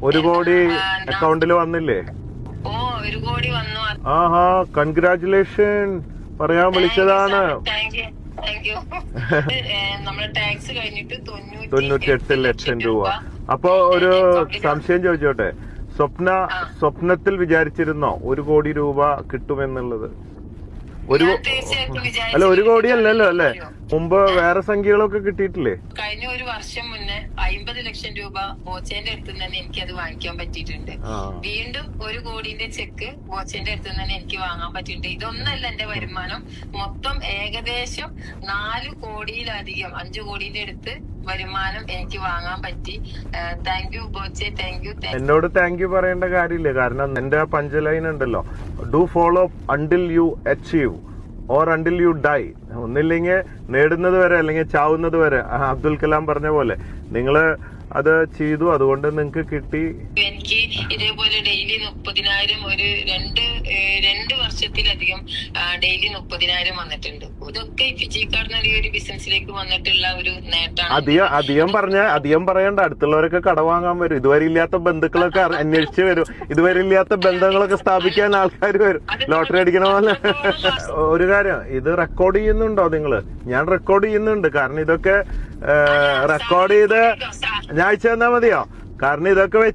1 കോടി അക്കൗണ്ടിൽ വന്നില്ലേ? ഓ 1 കോടി വന്നു. ആഹാ, കൺഗ്രാറ്റുലേഷൻ പറയാൻ വിളിച്ചതാണ്. Thank you. നമ്മള് ടാക്സ് കഴിഞ്ഞിട്ട് 98 ലക്ഷം രൂപ. അപ്പൊ ഒരു സംശയം ചോദിച്ചോട്ടെ, സ്വപ്നത്തിൽ വിചാരിച്ചിരുന്നോ 1 കോടി രൂപ കിട്ടുമെന്നുള്ളത്? അല്ല 1 കോടി അല്ലല്ലോ അല്ലെ, മുമ്പ് വേറെ സംഖ്യകളൊക്കെ കിട്ടിയിട്ടില്ലേ? കഴിഞ്ഞ 1 വർഷം മുന്നേ 50 ലക്ഷം രൂപ ബോച്ചേന്റെ അടുത്ത് നിന്ന് തന്നെ എനിക്ക് അത് വാങ്ങിക്കാൻ പറ്റിയിട്ടുണ്ട്. വീണ്ടും 1 കോടിന്റെ ചെക്ക് ബോച്ചേന്റെ അടുത്ത് നിന്ന് തന്നെ എനിക്ക് വാങ്ങാൻ പറ്റിയിട്ടുണ്ട്. ഇതൊന്നല്ല എന്റെ വരുമാനം, മൊത്തം ഏകദേശം 4 കോടിയിലധികം 5 കോടിന്റെ അടുത്ത് വരുമാനം എനിക്ക് വാങ്ങാൻ പറ്റി. Thank you Boche, thank you. എന്നോട് താങ്ക് യു പറയേണ്ട കാര്യമില്ല, കാരണം എന്റെ പഞ്ചലൈൻ ഉണ്ടല്ലോ, do follow until you achieve or until you dye. ഒന്നില്ലെങ്കിൽ നേടുന്നത് വരെ അല്ലെങ്കിൽ ചാവുന്നത് വരെ. അബ്ദുൽ കലാം പറഞ്ഞ പോലെ നിങ്ങള് അത് ചെയ്തു, അതുകൊണ്ട് നിങ്ങക്ക് കിട്ടി. എനിക്ക് ഇതേപോലെ ഡെയിലി 30,000 ഒരു രണ്ട് വർഷത്തിലധികം ഡെയിലി 30,000 വന്നിട്ടുണ്ട്. ഇതൊക്കെ ഫിജിക്കാർന്ന് ഒരു ബിസിനസ്സിലേക്ക് വന്നിട്ടുള്ള ഒരു നേട്ടമാണ്. അധികം പറയണ്ട, അടുത്തുള്ളവരൊക്കെ കട വാങ്ങാൻ വരും. ഇതുവരെ ഇല്ലാത്ത ബന്ധുക്കളൊക്കെ അന്വേഷിച്ച് വരും. ഇതുവരെ ഇല്ലാത്ത ബന്ധങ്ങളൊക്കെ സ്ഥാപിക്കാൻ ആൾക്കാർ വരും, ലോട്ടറി അടിക്കണ പോലെ. ഒരു കാര്യം, ഇത് റെക്കോർഡ് ചെയ്യുന്നുണ്ടോ നിങ്ങള്? ഞാൻ റെക്കോർഡ് ചെയ്യുന്നുണ്ട്, കാരണം ഇതൊക്കെ റെക്കോർഡ് ചെയ്ത് ഞാൻ അയച്ചു തന്നാ മതിയോ? കാരണം ഇതൊക്കെ വെച്ച്